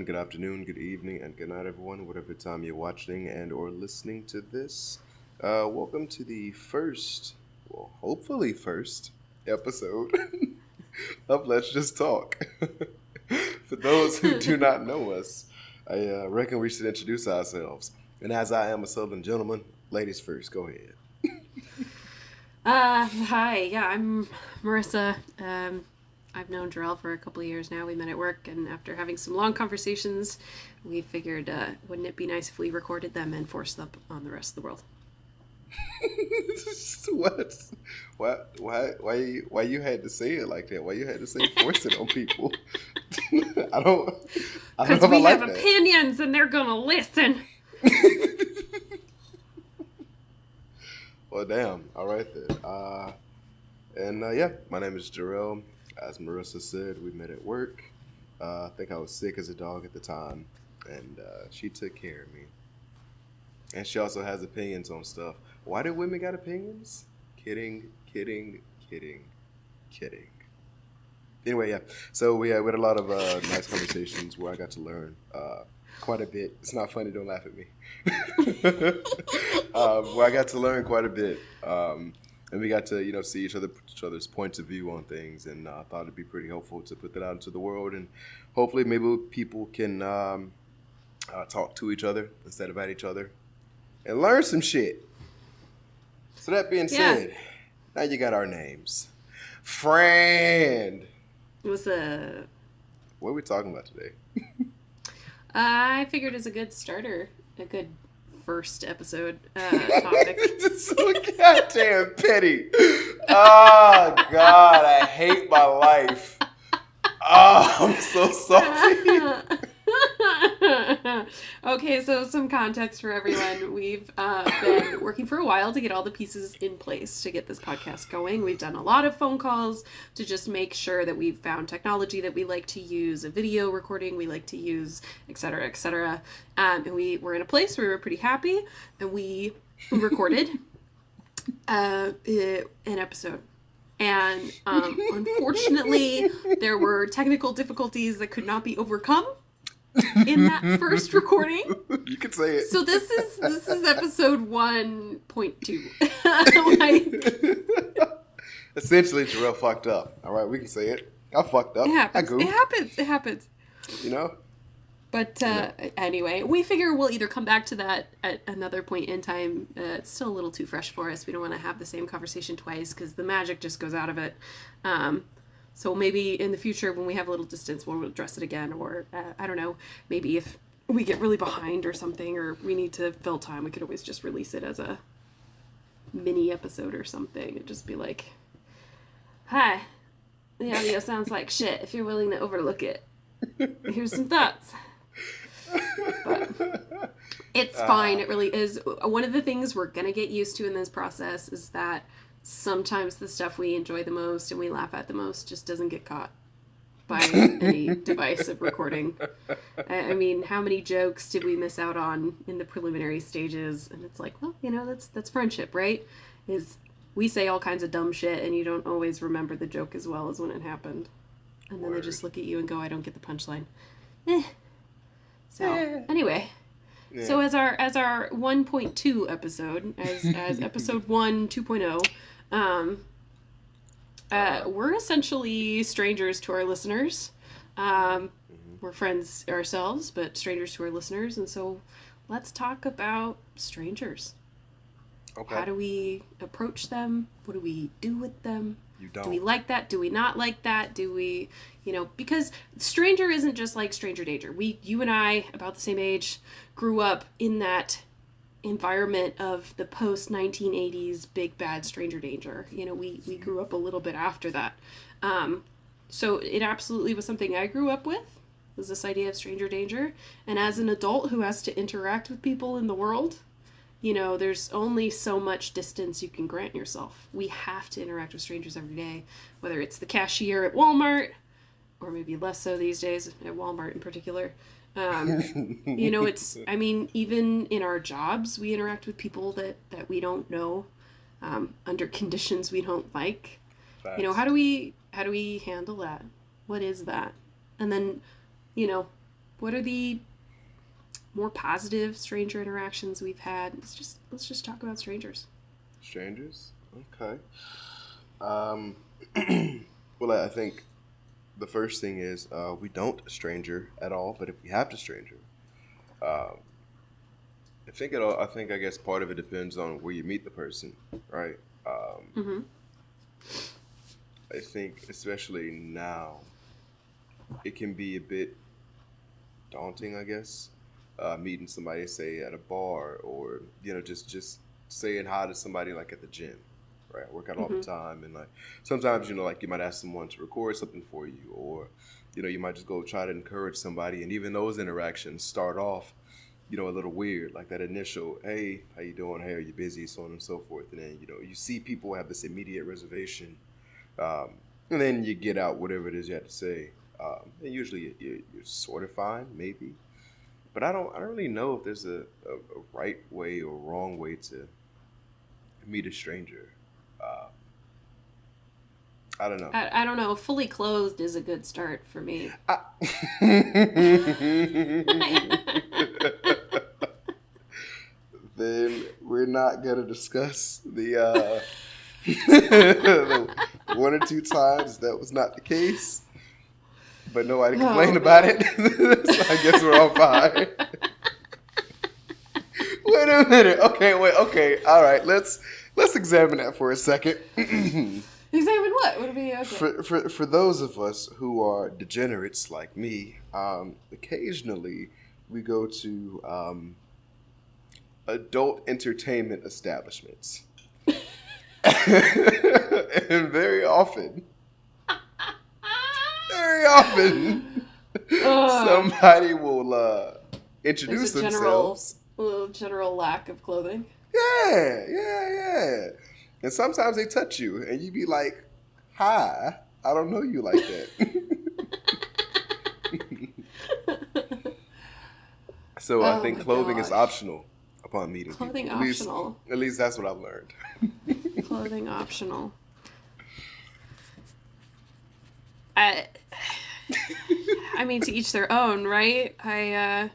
good afternoon, good evening, and good night, everyone, whatever time you're watching and or listening to this. Welcome to the first, well, hopefully first episode of Let's Just Talk. For those who do not know us, I reckon we should introduce ourselves. And as I am a Southern gentleman, ladies first, go ahead. Hi. Yeah, I'm Marissa. I've known Jarrell for a couple of years now. We met at work, and after having some long conversations, we figured, wouldn't it be nice if we recorded them and forced them on the rest of the world? What? Why you had to say it like that? Why you had to say force it on people? I don't, I don't Because know if I we like have that. opinions, and they're gonna listen. Well, damn. All right then. Yeah, my name is Jarrell. As Marissa said, we met at work. I think I was sick as a dog at the time, and she took care of me. And she also has opinions on stuff. Why do women got opinions? Kidding, kidding, kidding, kidding. Anyway, yeah. So we had a lot of nice conversations where I got to learn quite a bit. It's not funny. Don't laugh at me. Where I got to learn quite a bit, and we got to see each other's points of view on things, and I thought it'd be pretty helpful to put that out into the world, and hopefully maybe people can talk to each other instead of at each other and learn some shit. So that being Yeah. said, now you got our names. Friend. It was What are we talking about today? I figured as a good starter, a good first episode topic. Just so goddamn petty. Oh God, I hate my life. Oh, I'm so salty. Okay, so some context for everyone. We've been working for a while to get all the pieces in place to get this podcast going. We've done a lot of phone calls to just make sure that we've found technology that we like to use, a video recording we like to use, etc., etc. And we were in a place where we were pretty happy, and we recorded an episode. And unfortunately, there were technical difficulties that could not be overcome in that first recording. You could say it. So this is episode 1.2. Essentially, Jarrell fucked up. All right, we can say it. I fucked up. It happens. I goofed. It happens. You know. But anyway, we figure we'll either come back to that at another point in time. It's still a little too fresh for us. We don't want to have the same conversation twice because the magic just goes out of it. So maybe in the future when we have a little distance, we'll address it again. Or, I don't know, maybe if we get really behind or something or we need to fill time, we could always just release it as a mini episode or something. And just be like, hi, the audio sounds like shit. If you're willing to overlook it, here's some thoughts. But it's fine. It really is. One of the things we're going to get used to in this process is that sometimes the stuff we enjoy the most and we laugh at the most just doesn't get caught by any device of recording. I mean, how many jokes did we miss out on in the preliminary stages? And it's like, well, that's friendship, right? Is we say all kinds of dumb shit and you don't always remember the joke as well as when it happened. And then they just look at you and go, I don't get the punchline. So anyway, Yeah. so as our 1.2 episode, as episode 1 2.0, we're essentially strangers to our listeners. We're friends ourselves, but strangers to our listeners, and so let's talk about strangers. Okay. How do we approach them? What do we do with them? You don't. Do we like that? Do we not like that? Do we, because stranger isn't just like stranger danger. You and I, about the same age, grew up in that environment of the post 1980s big bad stranger danger. We grew up a little bit after that. So it absolutely was something I grew up with, was this idea of stranger danger. And as an adult who has to interact with people in the world, there's only so much distance you can grant yourself. We have to interact with strangers every day, whether it's the cashier at Walmart, or maybe less so these days at Walmart in particular. Even in our jobs, we interact with people that we don't know, under conditions we don't like. Facts. How do we handle that? What is that? And then, what are the more positive stranger interactions we've had? Let's just talk about strangers. Strangers? Okay. Well, I think the first thing is we don't stranger at all, but if we have to stranger, um, I guess part of it depends on where you meet the person, right? Mm-hmm. I think especially now, it can be a bit daunting, I guess, meeting somebody, say at a bar, or just saying hi to somebody like at the gym. Right, I work out all the Mm-hmm. time, and like sometimes like you might ask someone to record something for you, or you might just go try to encourage somebody, and even those interactions start off a little weird, like that initial, hey, how you doing? Hey, are you busy? So on and so forth. And then, you see people have this immediate reservation. Um, and then you get out whatever it is you have to say. And usually you're sort of fine, maybe. But I don't really know if there's a right way or wrong way to meet a stranger. Uh, I don't know. I don't know. Fully clothed is a good start for me. I... Then we're not going to discuss the the one or two times that was not the case. But nobody complained about it. So I guess we're all fine. Wait a minute. Okay. All right. Let's examine that for a second. Examine what? Would it be okay? For those of us who are degenerates like me, occasionally we go to adult entertainment establishments. And very often, somebody will introduce themselves. A little general lack of clothing. Yeah. And sometimes they touch you, and you be like, hi, I don't know you like that. So I think clothing is optional upon meeting clothing people. Optional. At least that's what I've learned. Clothing optional. I mean, to each their own, right? I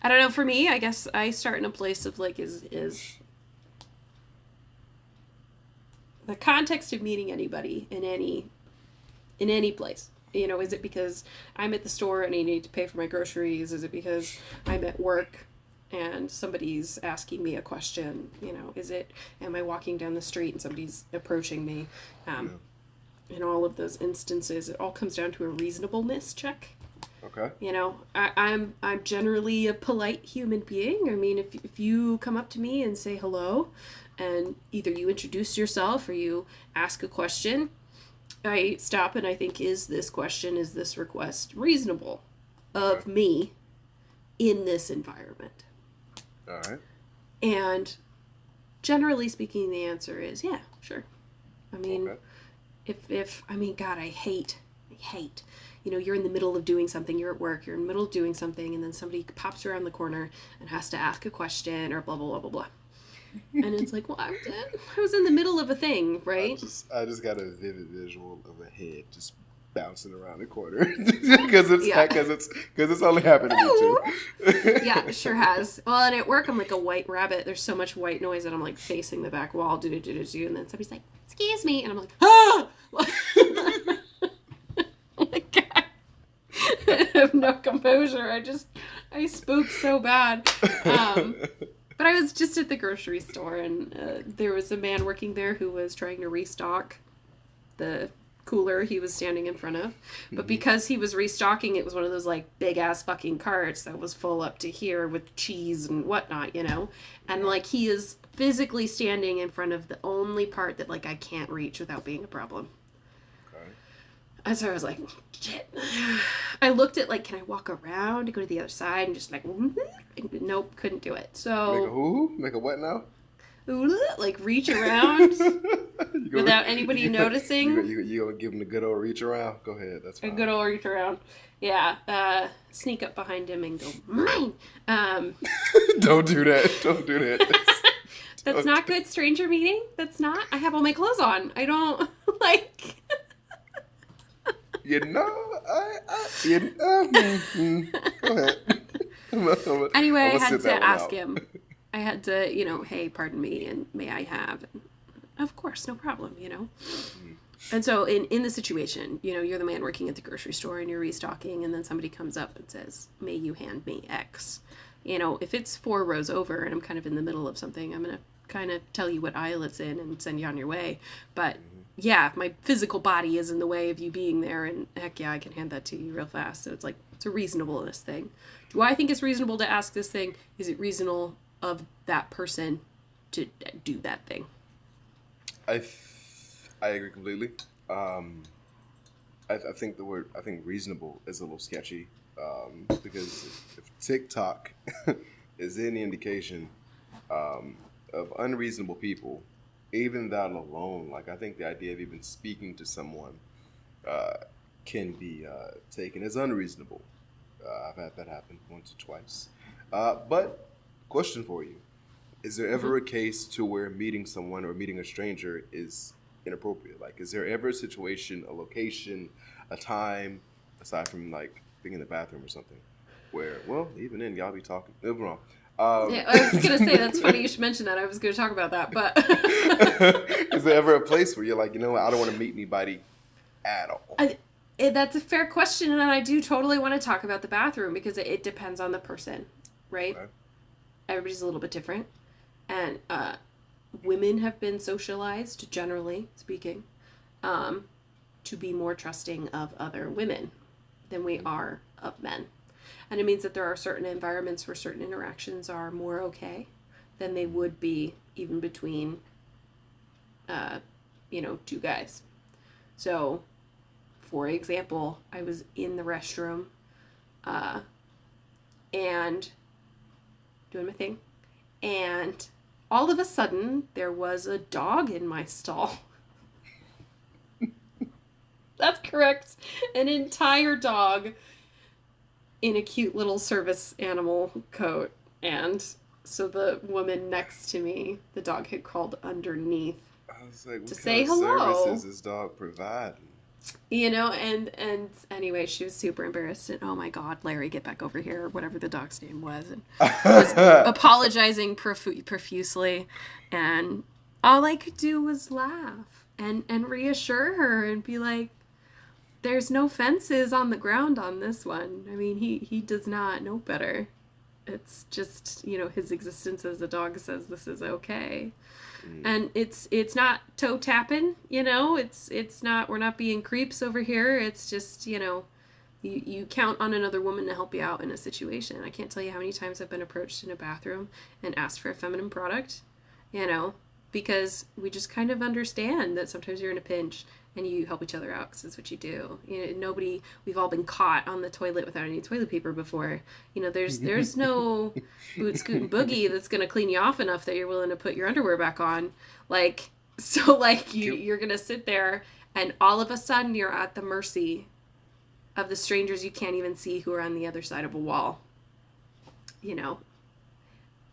don't know. For me, I guess I start in a place of like, is the context of meeting anybody in any place. Is it because I'm at the store and I need to pay for my groceries? Is it because I'm at work and somebody's asking me a question? Am I walking down the street and somebody's approaching me? In all of those instances, it all comes down to a reasonableness check. Okay. I'm generally a polite human being. I mean, if you come up to me and say hello, and either you introduce yourself or you ask a question, I stop and I think, is this request reasonable of me in this environment? All right. And generally speaking, the answer is yeah, sure. I mean, God, I hate, you're in the middle of doing something, you're at work, you're in the middle of doing something, and then somebody pops around the corner and has to ask a question or blah, blah, blah, blah, blah. And it's like, well, I was in the middle of a thing, right? I just got a vivid visual of a head just bouncing around the corner because it's only happened to me too. Yeah, it sure has. Well, and at work I'm like a white rabbit. There's so much white noise that I'm like facing the back wall, and then somebody's like, "Excuse me," and I'm like, "Ah!" Oh my God. I have no composure. I spook so bad. But I was just at the grocery store, and there was a man working there who was trying to restock the cooler he was standing in front of. But because he was restocking, it was one of those like big ass fucking carts that was full up to here with cheese and whatnot, and like he is physically standing in front of the only part that like I can't reach without being a problem. And so I was like, shit. I looked at like, can I walk around to go to the other side and just like, nope, couldn't do it. So make a who? Make a what now? Like reach around without anybody noticing. You gonna give him the good old reach around? Go ahead, that's fine. A good old reach around. Yeah. Sneak up behind him and go, mine. Don't do that. That's not good stranger meeting. That's not. I have all my clothes on. I don't like. You know, go ahead. Anyway, I I'm gonna had sit to that one ask out. him. I had to, hey, pardon me, and may I have? And of course, no problem. And so in the situation, you're the man working at the grocery store and you're restocking, and then somebody comes up and says, may you hand me X? If it's 4 rows over and I'm kind of in the middle of something, I'm going to kind of tell you what aisle it's in and send you on your way. But yeah, if my physical body is in the way of you being there, and heck yeah, I can hand that to you real fast. So it's a reasonableness thing. Do I think it's reasonable to ask this thing? Is it reasonable of that person to do that thing? I agree completely. Um, I think I think reasonable is a little sketchy, because if TikTok is any indication, um, of unreasonable people, even that alone, like I think the idea of even speaking to someone, uh, can be taken as unreasonable. I've had that happen once or twice. But question for you: is there Mm-hmm. ever a case to where meeting someone or meeting a stranger is inappropriate? Like, is there ever a situation, a location, a time, aside from like being in the bathroom or something, where, well, even then, y'all be talking. Wrong. Yeah, I was gonna say that's funny you should mention that. I was gonna talk about that, but Is there ever a place where you're like, you know what, I don't want to meet anybody at all? that's a fair question, and I do totally want to talk about the bathroom because it depends on the person, right? Okay. Everybody's a little bit different, and women have been socialized, generally speaking, um, to be more trusting of other women than we are of men. And it means that there are certain environments where certain interactions are more okay than they would be even between, uh, 2 guys. So, for example, I was in the restroom uh, and doing my thing, and all of a sudden there was a dog in my stall. That's correct. An entire dog in a cute little service animal coat. And so the woman next to me, the dog had crawled underneath I was like, to what kind say of service hello. is this dog providing? And anyway, she was super embarrassed, and oh my god, Larry, get back over here, or whatever the dog's name was, and was apologizing profusely, and all I could do was laugh and reassure her and be like, there's no fences on the ground on this one. I mean, he does not know better. It's just, his existence as a dog says this is okay. Mm, And it's not toe tapping, it's not, we're not being creeps over here. It's just, you count on another woman to help you out in a situation. I can't tell you how many times I've been approached in a bathroom and asked for a feminine product, you know, because we just kind of understand that sometimes you're in a pinch and you help each other out because that's what you do. We've all been caught on the toilet without any toilet paper before. There's no boot scoot and boogie that's gonna clean you off enough that you're willing to put your underwear back on. You're gonna sit there and all of a sudden you're at the mercy of the strangers you can't even see who are on the other side of a wall. You know,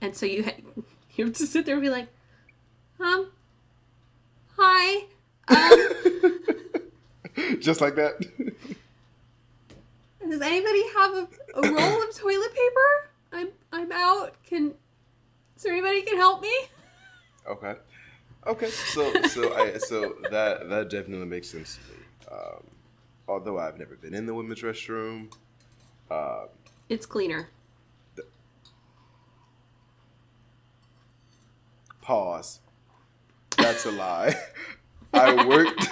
and so you have to sit there and be like, hi. Just like that. Does anybody have a roll of toilet paper? I'm out. Is there anybody can help me? Okay. Okay. So that definitely makes sense to me. Although I've never been in the women's restroom. Um, It's cleaner. Pause. That's a lie. I worked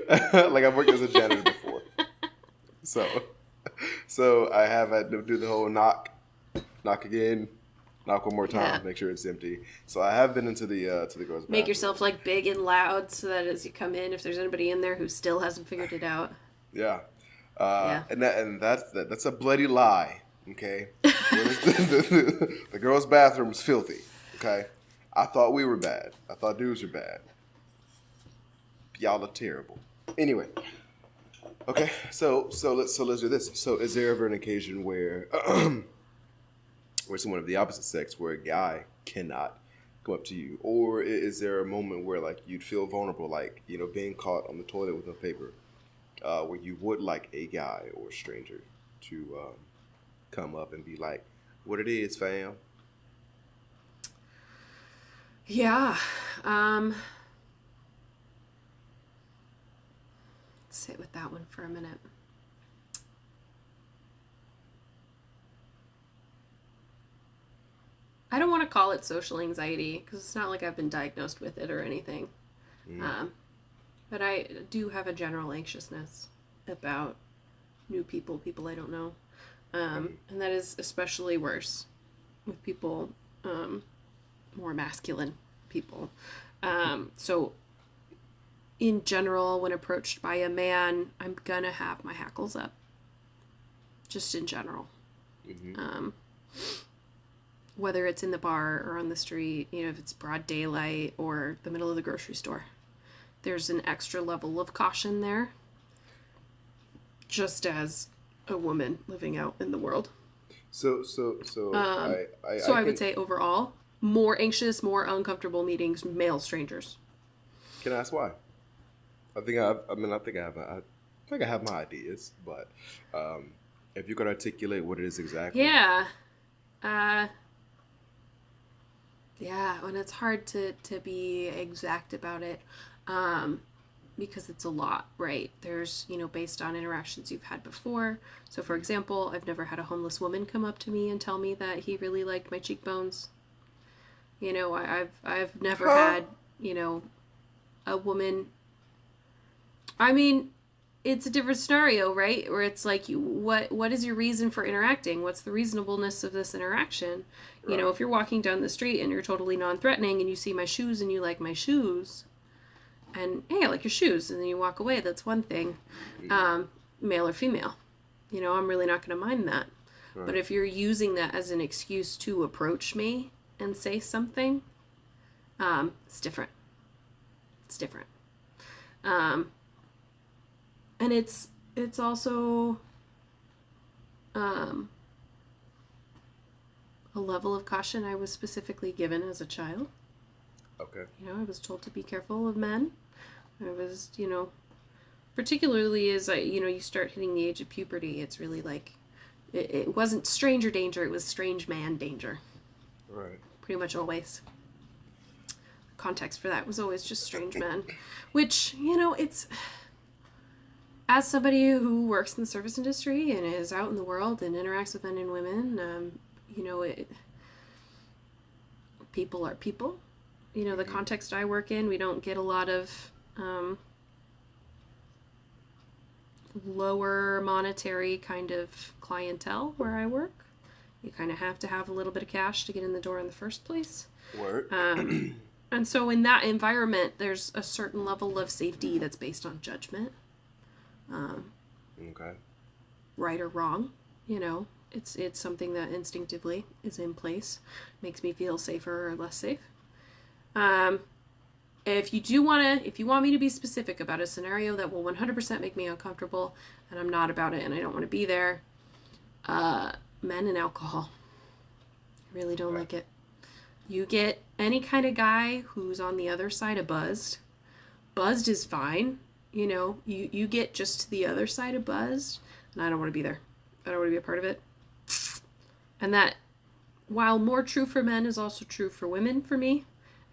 I've worked as a janitor before. So I have had to do the whole knock again, knock one more time, Yeah. make sure it's empty. So I have been into the girls' bathroom. Make yourself like big and loud so that as you come in, if there's anybody in there who still hasn't figured it out. Yeah. Yeah. And that's a bloody lie. Okay. The girls' bathroom is filthy. Okay. I thought we were bad. I thought dudes were bad. Y'all are terrible. Anyway. Okay. So let's do this. So is there ever an occasion where where someone of the opposite sex, where a guy cannot come up to you, or is there a moment where like you'd feel vulnerable, like being caught on the toilet with no paper? where you would like a guy or a stranger to come up and be like, "What it is, fam?" Yeah. Sit with that one for a minute. I don't want to call it social anxiety because it's not like I've been diagnosed with it or anything. Mm. But I do have a general anxiousness about new people, people I don't know. And that is especially worse with people, more masculine people. So, in general, when approached by a man, I'm gonna have my hackles up. Just in general. Mm-hmm. Whether it's in the bar or on the street, if it's broad daylight or the middle of the grocery store. There's an extra level of caution there, just as a woman living out in the world. So So I would can say overall, more anxious, more uncomfortable meetings, male strangers. can I ask why? I think I have my ideas, but if you could articulate what it is exactly. Yeah. Uh, yeah, and it's hard to be exact about it. Because it's a lot, right? There's, based on interactions you've had before. So, for example, I've never had a homeless woman come up to me and tell me that he really liked my cheekbones. I've never Huh? had, a woman. I mean, it's a different scenario, right? Where it's like, what is your reason for interacting? What's the reasonableness of this interaction? Right. If you're walking down the street and you're totally non-threatening and you see my shoes and you like my shoes, and hey, I like your shoes, and then you walk away, that's one thing. Mm-hmm. Male or female, I'm really not going to mind that. But Right. if you're using that as an excuse to approach me and say something, it's different. It's different. Um, and it's also um, a level of caution I was specifically given as a child. Okay. I was told to be careful of men. I was, particularly as you start hitting the age of puberty, it's really like, it wasn't stranger danger, it was strange man danger. Right. Pretty much always. Context for that was always just strange men. Which, it's, as somebody who works in the service industry and is out in the world and interacts with men and women, people are people. The context I work in, we don't get a lot of lower monetary kind of clientele where I work. You kind of have to have a little bit of cash to get in the door in the first place. Word. And so in that environment, there's a certain level of safety that's based on judgment. Okay. Right or wrong, it's something that instinctively is in place, makes me feel safer or less safe. If you want me to be specific about a scenario that will 100% make me uncomfortable, and I'm not about it, and I don't want to be there, men and alcohol. I really don't like it. You get any kind of guy who's on the other side of buzzed. Buzzed is fine. You get just to the other side of buzzed, and I don't want to be there. I don't want to be a part of it. And that, while more true for men, is also true for women for me.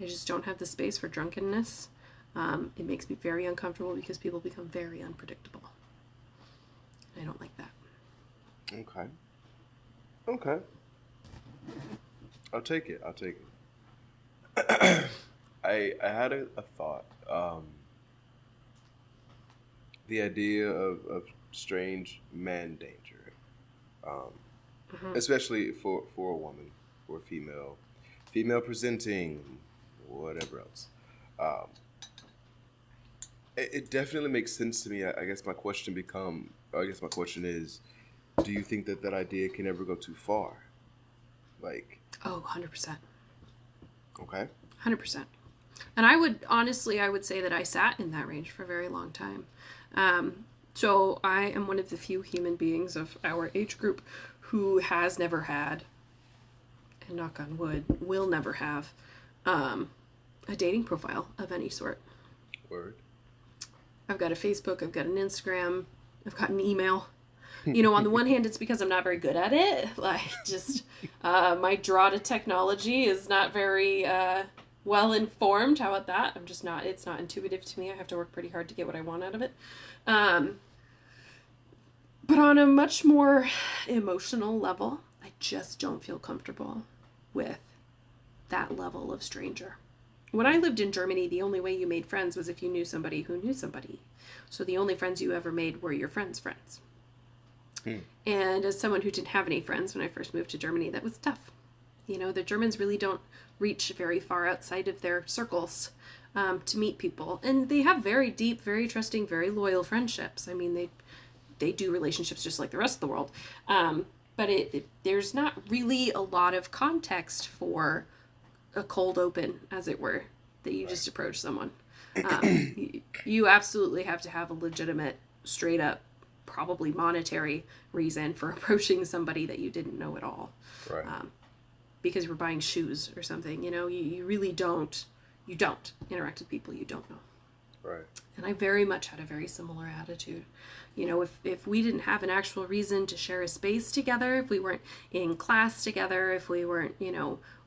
I just don't have the space for drunkenness. It makes me very uncomfortable because people become very unpredictable. I don't like that. Okay. Okay. I'll take it. I had a thought. The idea of strange man danger, especially for a woman, for a female presenting, whatever else. Um, it definitely makes sense to me. I guess my question is, do you think that idea can ever go too far? Like, Oh, 100%. okay. 100%. And I would say that I sat in that range for a very long time. So I am one of the few human beings of our age group who has never had, and knock on wood, will never have, a dating profile of any sort. Word. I've got a Facebook, I've got an Instagram, I've got an email. On the one hand, it's because I'm not very good at it. Like, just my draw to technology is not very well informed. How about that? It's not intuitive to me. I have to work pretty hard to get what I want out of it. But on a much more emotional level, I just don't feel comfortable with that level of stranger. When I lived in Germany, the only way you made friends was if you knew somebody who knew somebody. So the only friends you ever made were your friends' friends. And as someone who didn't have any friends when I first moved to Germany, that was tough. The Germans really don't reach very far outside of their circles to meet people. And they have very deep, very trusting, very loyal friendships. I mean, they do relationships just like the rest of the world. But there's not really a lot of context for a cold open, as it were, that you just approach someone. You absolutely have to have a legitimate, straight up, probably monetary reason for approaching somebody that you didn't know at all. Right. Because we're buying shoes or something, you really don't interact with people you don't know. Right. And I very much had a very similar attitude. If we didn't have an actual reason to share a space together, if we weren't in class together, if we weren't,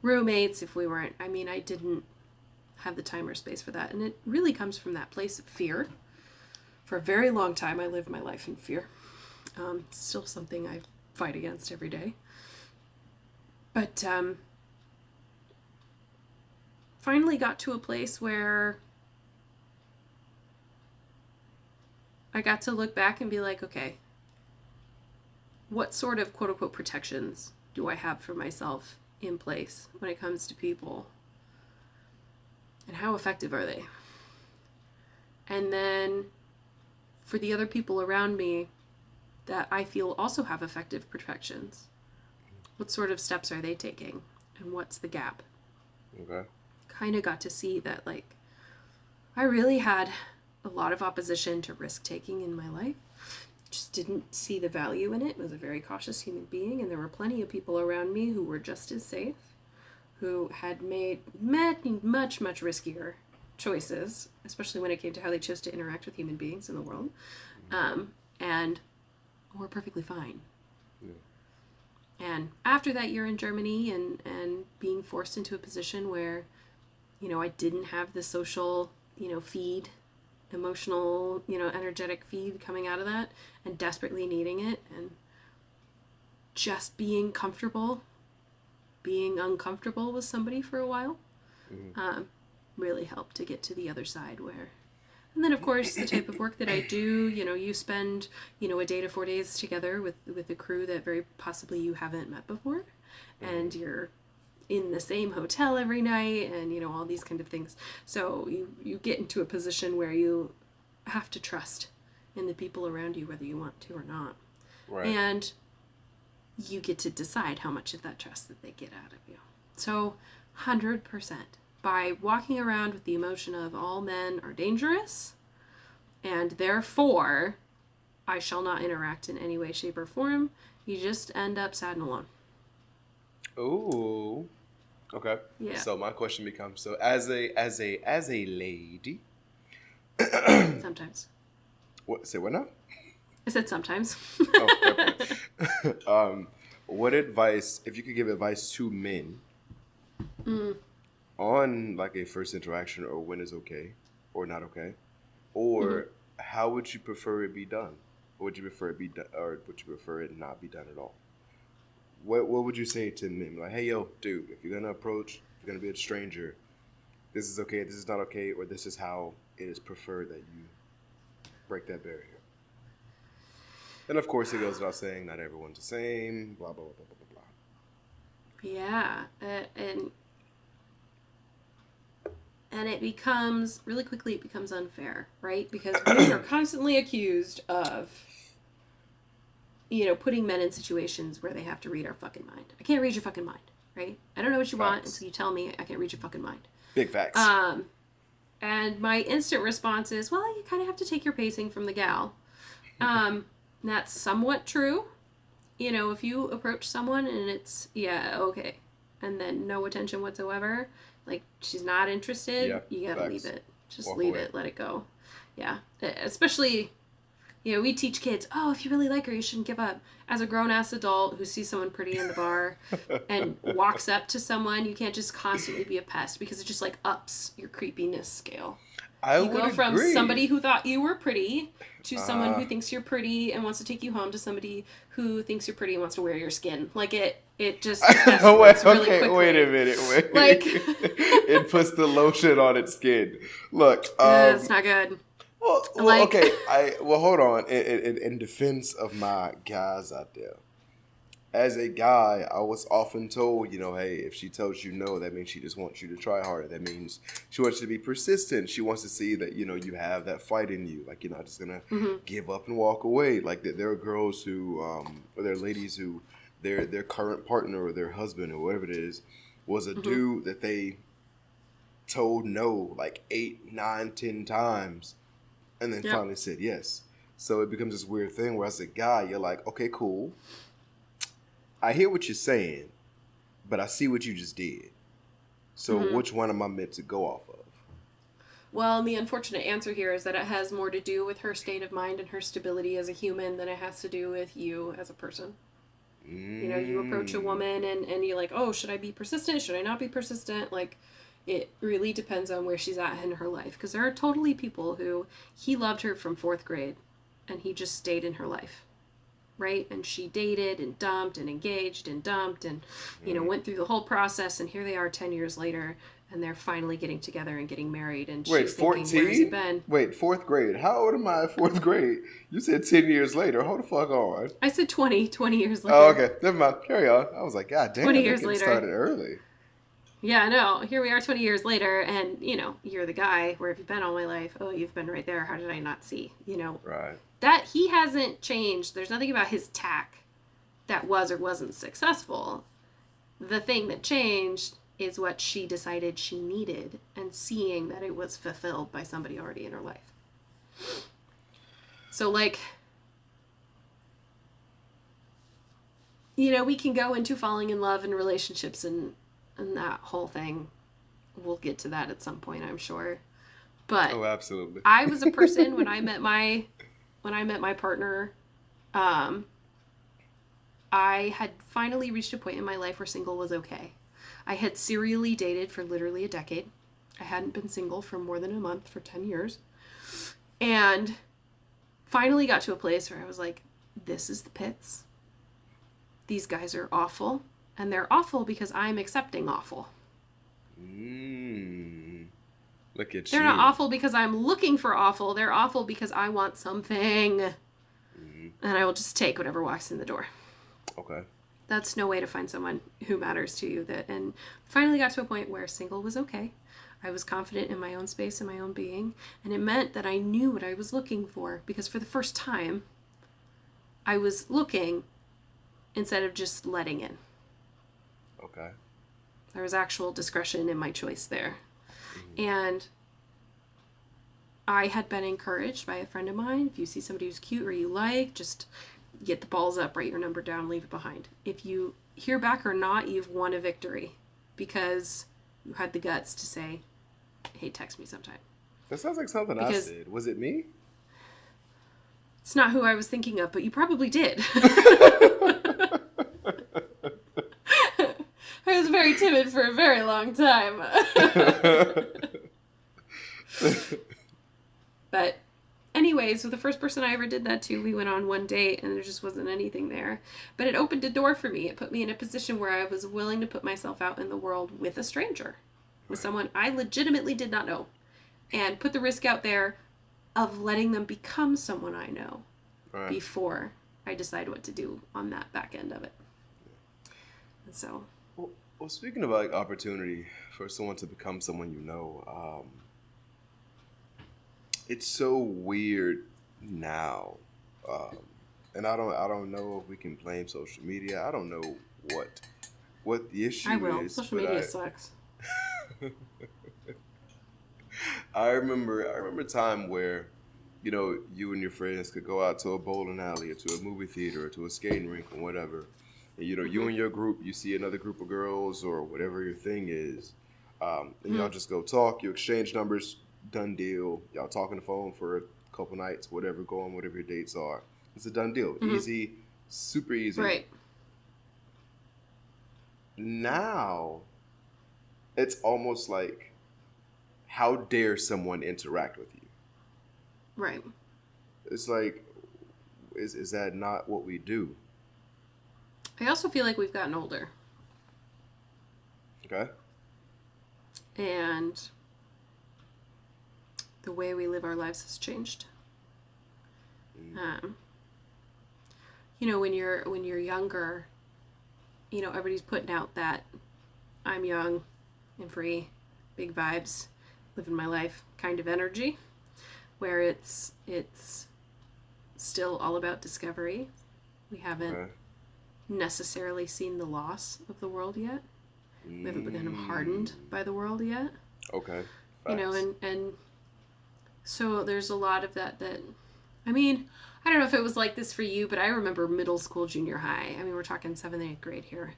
roommates, if we weren't, I didn't have the time or space for that. And it really comes from that place of fear. For a very long time, I lived my life in fear. It's still something I fight against every day. But finally got to a place where I got to look back and be like, okay, what sort of quote unquote protections do I have for myself in place when it comes to people? And how effective are they? And then for the other people around me that I feel also have effective protections, what sort of steps are they taking? And what's the gap? Okay. Kind of got to see that, I really had a lot of opposition to risk-taking in my life. Just didn't see the value in it. I was a very cautious human being, and there were plenty of people around me who were just as safe, who had made much, much riskier choices, especially when it came to how they chose to interact with human beings in the world, and were perfectly fine. Yeah. And after that year in Germany and being forced into a position where, I didn't have the social, feed, emotional, energetic feed coming out of that, and desperately needing it, and just being comfortable, being uncomfortable with somebody for a while, really helped to get to the other side where... And then, of course, the type of work that I do, you spend, a day to 4 days together with a crew that very possibly you haven't met before, and you're in the same hotel every night, and, all these kind of things. So you get into a position where you have to trust in the people around you, whether you want to or not. Right. And you get to decide how much of that trust that they get out of you. So 100%. By walking around with the emotion of all men are dangerous, and therefore I shall not interact in any way, shape, or form, you just end up sad and alone. Ooh. Okay. Yeah. So my question becomes: so as a lady, Sometimes. what? Say what now? I said sometimes. Oh, okay. What advice, if you could give advice to men on a first interaction, or when is okay or not okay, or how would you prefer it be done? Or would you prefer it be done, or would you prefer it not be done at all? What would you say to men? Like, hey, yo, dude, if you're gonna be a stranger, this is okay, this is not okay, or this is how it is preferred that you break that barrier. And of course, it goes without saying, not everyone's the same. Blah blah blah blah blah blah. Yeah, and it becomes really quickly. It becomes unfair, right? Because women are constantly accused of, putting men in situations where they have to read our fucking mind. I can't read your fucking mind, right? I don't know what you want until you tell me I can't read your fucking mind. Big facts. And my instant response is, well, you kind of have to take your pacing from the gal. That's somewhat true. If you approach someone and it's, yeah, okay, and then no attention whatsoever, she's not interested, you gotta leave it. Just leave it, let it go. Yeah. Especially, we teach kids, oh, if you really like her, you shouldn't give up. As a grown-ass adult who sees someone pretty in the bar and walks up to someone, you can't just constantly be a pest because it just, like, ups your creepiness scale. I You would go from agree. somebody who thought you were pretty to someone Uh, who thinks you're pretty and wants to take you home to somebody who thinks you're pretty and wants to wear your skin. Like, it just escalates really Wait a quickly. minute, wait. Like, It puts the lotion on its skin. Look, it's not good. Like, okay. Hold on. In defense of my guys out there, as a guy, I was often told, hey, if she tells you no, that means she just wants you to try harder. That means she wants you to be persistent. She wants to see that, you have that fight in you. Like, you're not just going to give up and walk away. Like, there are girls who, or there are ladies who, their current partner or their husband or whatever it is, was a dude that they told no like 8, 9, 10 times and then yep. finally said yes. So it becomes this weird thing where as a guy, you're like, okay, cool. I hear what you're saying, but I see what you just did. So which one am I meant to go off of? Well, and the unfortunate answer here is that it has more to do with her state of mind and her stability as a human than it has to do with you as a person. You approach a woman and you're like, oh, should I be persistent? Should I not be persistent? Like, it really depends on where she's at in her life. Because there are totally people who he loved her from 4th grade and he just stayed in her life. Right? And she dated and dumped and engaged and dumped and, went through the whole process. And here they are 10 years later and they're finally getting together and getting married. And Wait, she's thinking, where's he been? Wait, 4th grade. How old am I at 4th grade? You said 10 years later. Hold the fuck on. I said 20 years later. Oh, okay. Never mind. Carry on. I was like, God damn, 20 years later. Started early. Yeah, I know. Here we are 20 years later, and, you're the guy. Where have you been all my life? Oh, you've been right there. How did I not see? Right. That he hasn't changed. There's nothing about his tack that was or wasn't successful. The thing that changed is what she decided she needed and seeing that it was fulfilled by somebody already in her life. So, like, we can go into falling in love and relationships and that whole thing. We'll get to that at some point, I'm sure. But oh, absolutely. I was a person when I met my partner, I had finally reached a point in my life where single was okay. I had serially dated for literally a decade. I hadn't been single for more than a month for 10 years. And finally got to a place where I was like, this is the pits. These guys are awful. And they're awful because I'm accepting awful. Look at They're not awful because I'm looking for awful. They're awful because I want something. And I will just take whatever walks in the door. Okay. That's no way to find someone who matters to you. And finally got to a point where single was okay. I was confident in my own space and my own being. And it meant that I knew what I was looking for. Because for the first time, I was looking instead of just letting in. Okay. There was actual discretion in my choice there. And I had been encouraged by a friend of mine, if you see somebody who's cute or you like, just get the balls up, write your number down, leave it behind. If you hear back or not, you've won a victory because you had the guts to say, hey, text me sometime. That sounds like something I said. Was it me? It's not who I was thinking of, but you probably did. I was very timid for a very long time. But anyways, with the first person I ever did that to, we went on one date and there just wasn't anything there. But it opened a door for me. It put me in a position where I was willing to put myself out in the world with a stranger, with someone I legitimately did not know, and put the risk out there of letting them become someone I know before I decide what to do on that back end of it. And so... Well, speaking of like opportunity for someone to become someone you know, it's so weird now, and I don't know if we can blame social media. I don't know what the issue is. I will. Social media sucks. I remember a time where, you and your friends could go out to a bowling alley or to a movie theater or to a skating rink or whatever. And, you and your group, you see another group of girls or whatever your thing is, and y'all just go talk, you exchange numbers, done deal. Y'all talk on the phone for a couple nights, whatever, going, whatever your dates are. It's a done deal. Mm-hmm. Easy, super easy. Right. Now, it's almost like, how dare someone interact with you? Right. It's like, is that not what we do? I also feel like we've gotten older. Okay. And the way we live our lives has changed. When you're younger, everybody's putting out that I'm young and free, big vibes, living my life kind of energy, where it's still all about discovery. We haven't necessarily seen the loss of the world yet. We haven't become hardened by the world yet. Okay. Facts. And so there's a lot of that, I mean, I don't know if it was like this for you, but I remember middle school, junior high. I mean, we're talking 7th and 8th grade here,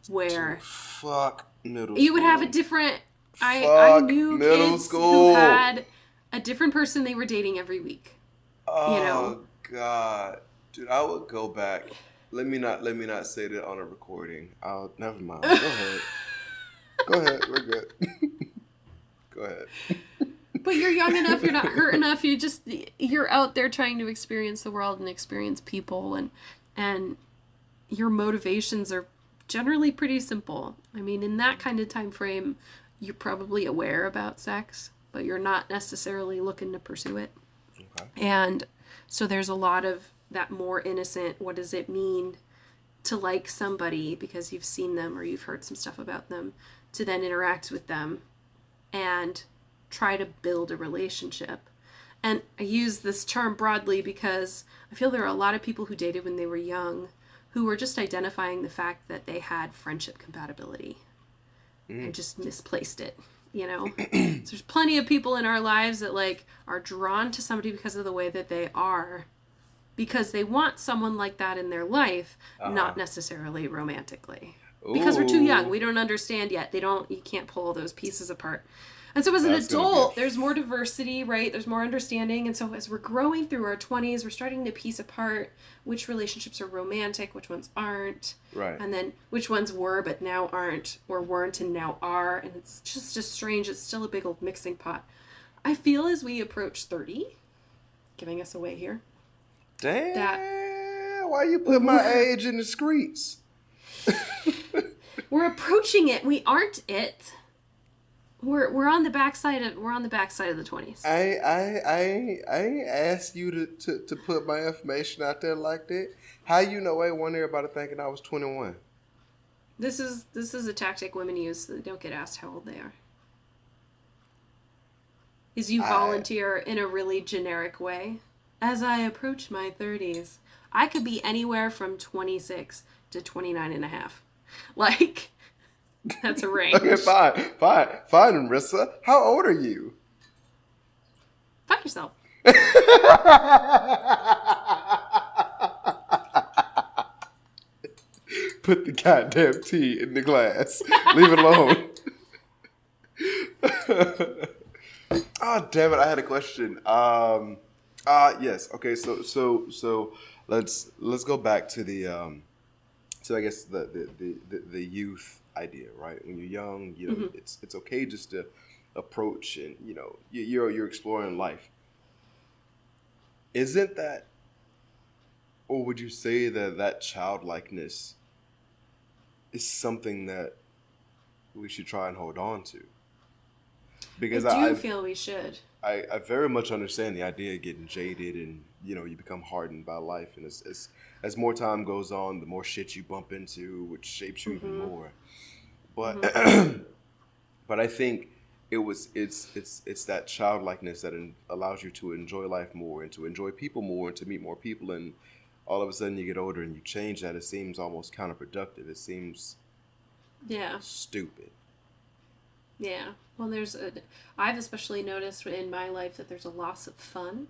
where fuck middle school. You would have a different, I knew kids who had a different person they were dating every week. Oh, God. Dude, I would go back. Let me not say that on a recording. Never mind. Go ahead. Go ahead. We're good. Go ahead. But you're young enough, you're not hurt enough, you're out there trying to experience the world and experience people, and your motivations are generally pretty simple. I mean, in that kind of time frame, you're probably aware about sex, but you're not necessarily looking to pursue it. Okay. And so there's a lot of that more innocent, what does it mean to like somebody because you've seen them or you've heard some stuff about them, to then interact with them and try to build a relationship. And I use this term broadly because I feel there are a lot of people who dated when they were young who were just identifying the fact that they had friendship compatibility and just misplaced it, So there's plenty of people in our lives that are drawn to somebody because of the way that they are, because they want someone like that in their life, not necessarily romantically. Ooh. Because we're too young. We don't understand yet. You can't pull those pieces apart. And so as an adult, there's more diversity, right? There's more understanding. And so as we're growing through our 20s, we're starting to piece apart which relationships are romantic, which ones aren't. Right. And then which ones were but now aren't, or weren't and now are. And it's just strange. It's still a big old mixing pot. I feel as we approach 30, giving us away here. Damn. Why you put my age in the streets? We're approaching it. We aren't it. We're on the backside of the 20s. I asked you to put my information out there like that. How you know I want everybody thinking I was 21? This is a tactic women use so they don't get asked how old they are. Is you volunteer in a really generic way. As I approach my 30s, I could be anywhere from 26 to 29 and a half. That's a range. Okay, fine, Marissa. How old are you? Fuck yourself. Put the goddamn tea in the glass. Leave it alone. Oh, damn it! I had a question. Yes. Okay. So let's go back to the so I guess the youth idea, right? When you're young, it's okay just to approach, and you're exploring life. Isn't that, or would you say that childlikeness is something that we should try and hold on to? Because I feel we should. I very much understand the idea of getting jaded and you become hardened by life, and as more time goes on, the more shit you bump into, which shapes you even more. But but I think it's that childlikeness that allows you to enjoy life more and to enjoy people more and to meet more people, and all of a sudden you get older and you change that. It seems almost counterproductive. It seems stupid. Yeah. Well, I've especially noticed in my life that there's a loss of fun.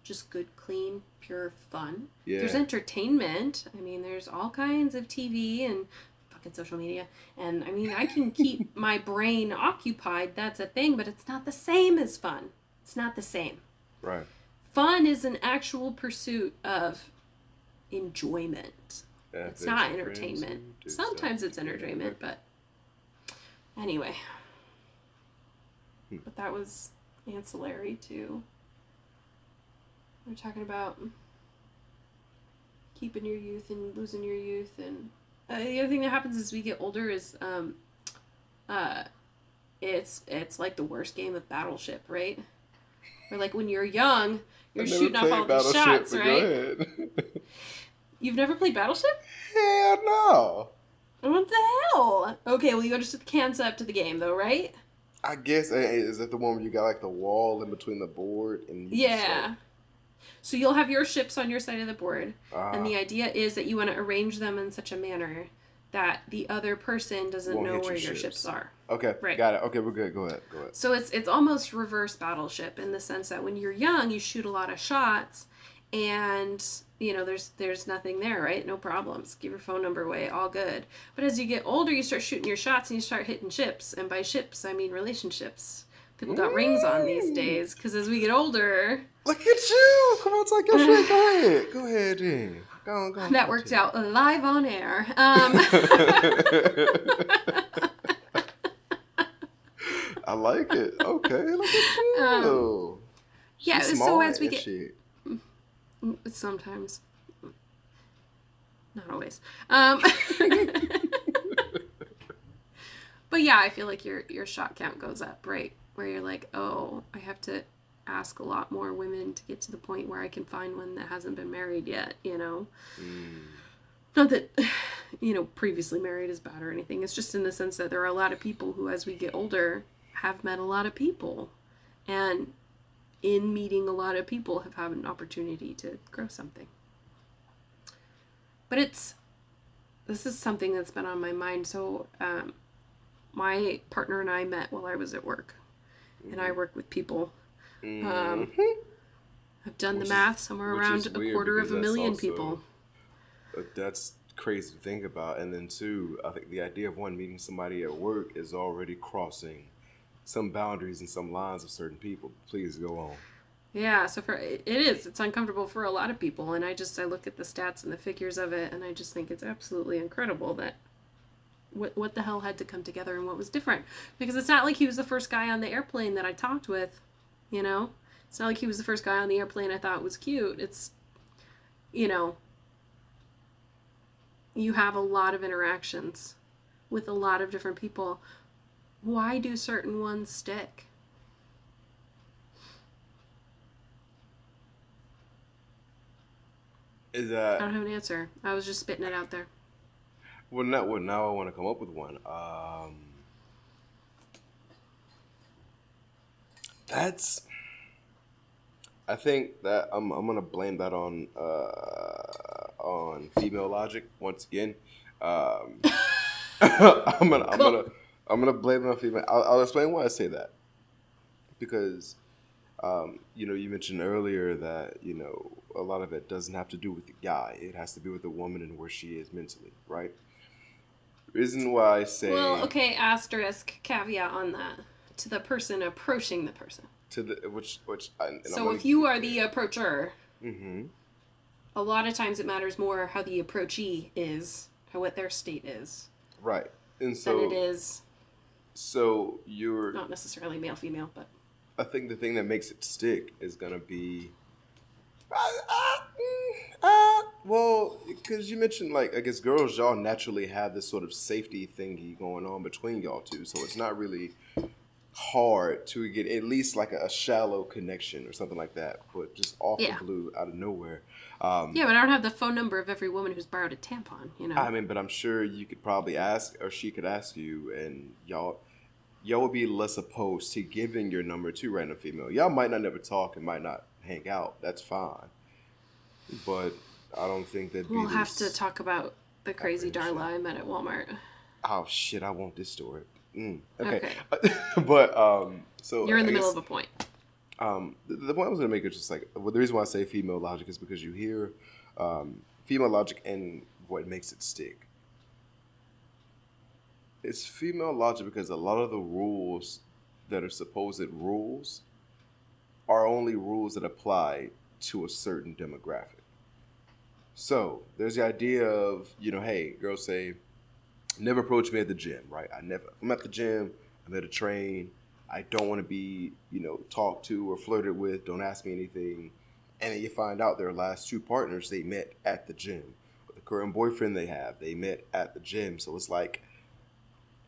Just good, clean, pure fun. Yeah. There's entertainment. I mean, there's all kinds of TV and fucking social media. And I mean, I can keep my brain occupied. That's a thing, but it's not the same as fun. It's not the same. Right. Fun is an actual pursuit of enjoyment. It's not entertainment. Sometimes it's entertainment, but anyway. But that was ancillary to, we're talking about keeping your youth and losing your youth. And the other thing that happens as we get older is it's like the worst game of Battleship, right? Or like when you're young, you're shooting off all these shots, right? Go ahead. You've never played Battleship? Hell no. What the hell? Okay, well, you understood the concept of the game, though, right? I guess, is that the one where you got like the wall in between the board? And yeah. So you'll have your ships on your side of the board, and the idea is that you want to arrange them in such a manner that the other person doesn't know where your ships are. Okay, right. Got it. Okay, we're good. Go ahead. So it's almost reverse Battleship in the sense that when you're young, you shoot a lot of shots, and there's nothing there, right? No problems. Give your phone number away, all good. But as you get older, you start shooting your shots and you start hitting ships, and by ships I mean relationships. People got rings on these days because as we get older. Look at you! Come on, take your shit. Go ahead, Dean. Go on. That worked out live on air. I like it. Okay, look at you. Yeah, so as we get sometimes, not always. But yeah, I feel like your shot count goes up, right? Where you're like, oh, I have to ask a lot more women to get to the point where I can find one that hasn't been married yet, Not that, previously married is bad or anything. It's just in the sense that there are a lot of people who, as we get older, have met a lot of people. And in meeting a lot of people have had an opportunity to grow something. But this is something that's been on my mind. So my partner and I met while I was at work. And I work with people. I've done the math, somewhere around 250,000 people. That's crazy to think about. And then two, I think the idea of one meeting somebody at work is already crossing some boundaries and some lines of certain people. Please go on. Yeah, so it's uncomfortable for a lot of people, and I look at the stats and the figures of it, and I just think it's absolutely incredible that what the hell had to come together and what was different. Because it's not like he was the first guy on the airplane that I talked with, It's not like he was the first guy on the airplane I thought was cute. It's, you have a lot of interactions with a lot of different people. Why do certain ones stick? I don't have an answer. I was just spitting it out there. Well, now I want to come up with one. I think that I'm gonna blame that on female logic once again. I'm gonna blame it on female. I'll explain why I say that. Because you mentioned earlier that a lot of it doesn't have to do with the guy. It has to do with the woman and where she is mentally, right? Reason why I say, well, okay, asterisk caveat on that, to the person approaching the person. To the which. So if you are the approacher, mm-hmm. a lot of times it matters more how the approachee is, what their state is, right? And so than it is. So you're not necessarily male female, but I think the thing that makes it stick is gonna be. Well, because you mentioned, I guess girls, y'all naturally have this sort of safety thingy going on between y'all two, so it's not really hard to get at least like a shallow connection or something like that, but just off the blue, out of nowhere. Yeah, but I don't have the phone number of every woman who's borrowed a tampon, I mean, but I'm sure you could probably ask, or she could ask you, and y'all would be less opposed to giving your number to random female. Y'all might not never talk and might not hang out. That's fine. But I don't think that we'll have to talk about the crazy Darla I met at Walmart. Oh shit! I want this story. Okay. But so you're in the middle of a point. The point I was gonna make is just the reason why I say female logic is because you hear female logic and what makes it stick. It's female logic because a lot of the rules that are supposed rules are only rules that apply to a certain demographic. So there's the idea of, hey, girls say, never approach me at the gym, right? I'm at the gym, I'm there to train. I don't want to be, talked to or flirted with. Don't ask me anything. And then you find out their last two partners they met at the gym. Or the current boyfriend they met at the gym. So it's like,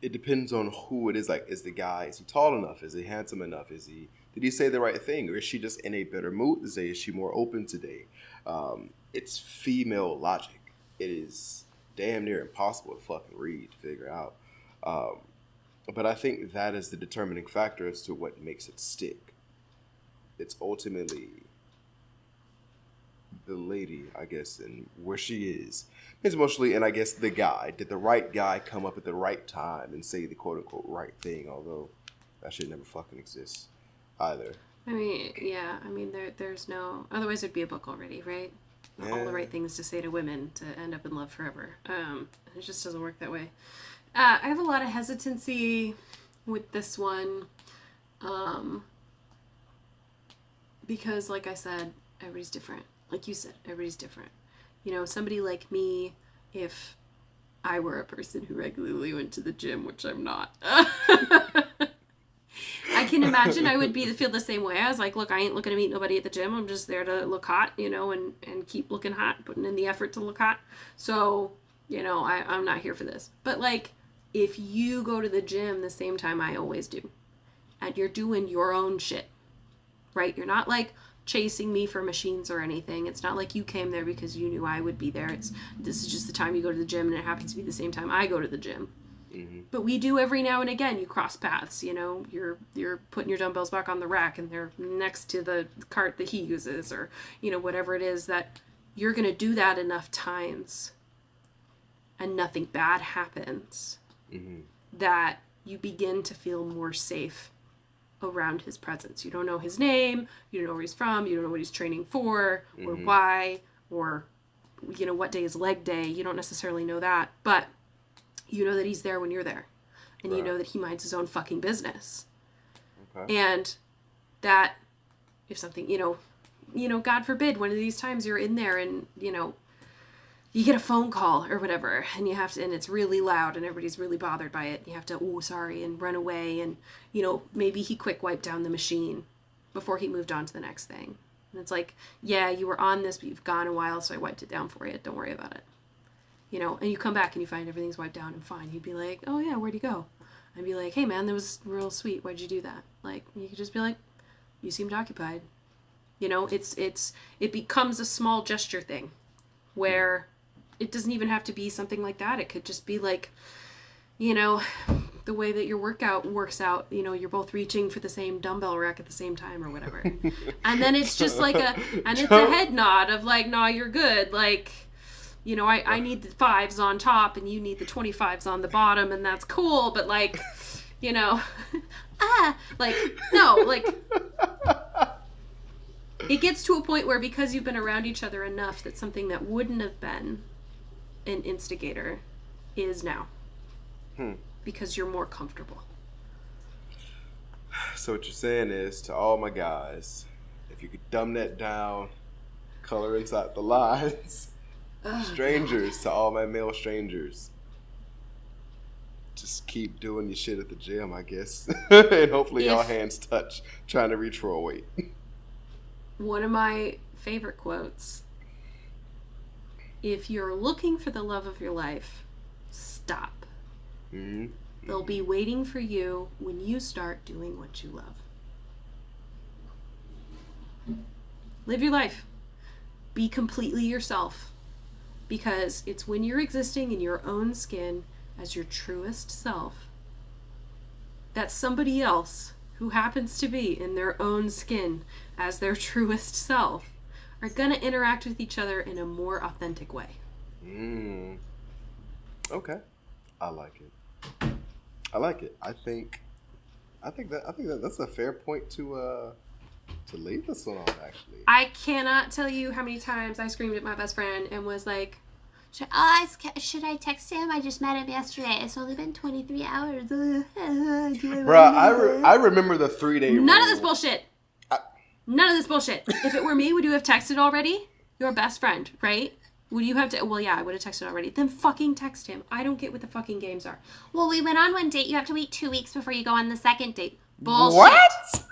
it depends on who it is. Like, is he tall enough? Is he handsome enough? Did he say the right thing? Or is she just in a better mood today? Is she more open today? It's female logic. It is damn near impossible to fucking read, to figure out. But I think that is the determining factor as to what makes it stick. It's ultimately the lady, I guess, and where she is. It's mostly, and I guess the guy. Did the right guy come up at the right time and say the quote-unquote right thing? Although that shit never fucking exists either. I mean, yeah. I mean, there's no... Otherwise, it'd be a book already, right? Yeah. All the right things to say to women to end up in love forever. It just doesn't work that way. I have a lot of hesitancy with this one. Because, like I said, everybody's different. Like you said, everybody's different. Somebody like me, if I were a person who regularly went to the gym, which I'm not, I can imagine I would feel the same way. I was like, look, I ain't looking to meet nobody at the gym. I'm just there to look hot, and keep looking hot, putting in the effort to look hot. So, I'm not here for this. But, like, if you go to the gym the same time I always do, and you're doing your own shit, right? You're not, like, chasing me for machines or anything. It's not like you came there because you knew I would be there. This is just the time you go to the gym, and it happens to be the same time I go to the gym. Mm-hmm. But we do every now and again. You cross paths. You're putting your dumbbells back on the rack, and they're next to the cart that he uses, or whatever it is that you're gonna do that enough times, and nothing bad happens. Mm-hmm. That you begin to feel more safe around his presence. You don't know his name, you don't know where he's from, you don't know what he's training for, or why, or what day is leg day. You don't necessarily know that, but you know that he's there when you're there, and right. You know that he minds his own fucking business. Okay. And that if something, God forbid, one of these times you're in there and you get a phone call or whatever, and and it's really loud and everybody's really bothered by it. You have to, sorry, and run away. And, maybe he quick wiped down the machine before he moved on to the next thing. And it's like, yeah, you were on this, but you've gone a while, so I wiped it down for you. Don't worry about it. And you come back and you find everything's wiped down and fine. You'd be like, oh yeah, where'd he go? I'd be like, hey man, that was real sweet. Why'd you do that? Like, you could just be like, you seemed occupied. It becomes a small gesture thing where it doesn't even have to be something like that. It could just be like, the way that your workout works out, you're both reaching for the same dumbbell rack at the same time or whatever. And then it's just like it's a head nod of like, no, you're good. Like, I need the 5s on top and you need the 25s on the bottom, and that's cool. But like, no, like it gets to a point where because you've been around each other enough that something that wouldn't have been an instigator is now. Because you're more comfortable. So what you're saying is, to all my guys, if you could dumb that down, color inside the lines, strangers, to all my male strangers, just keep doing your shit at the gym, I guess. And hopefully y'all hands touch, trying to reach for a weight. One of my favorite quotes: if you're looking for the love of your life, stop. Mm-hmm. They'll be waiting for you when you start doing what you love. Live your life. Be completely yourself. Because it's when you're existing in your own skin as your truest self that somebody else who happens to be in their own skin as their truest self are going to interact with each other in a more authentic way. Okay. I like it. I think that's a fair point to leave this one on, actually. I cannot tell you how many times I screamed at my best friend and was like, should I text him? I just met him yesterday. It's only been 23 hours. Bruh, I remember the 3-day rule. None of this bullshit. None of this bullshit. If it were me, would you have texted already? Your best friend, right? Would you have to? Well, yeah, I would have texted already. Then fucking text him. I don't get what the fucking games are. Well, we went on one date. You have to wait 2 weeks before you go on the second date. Bullshit. What?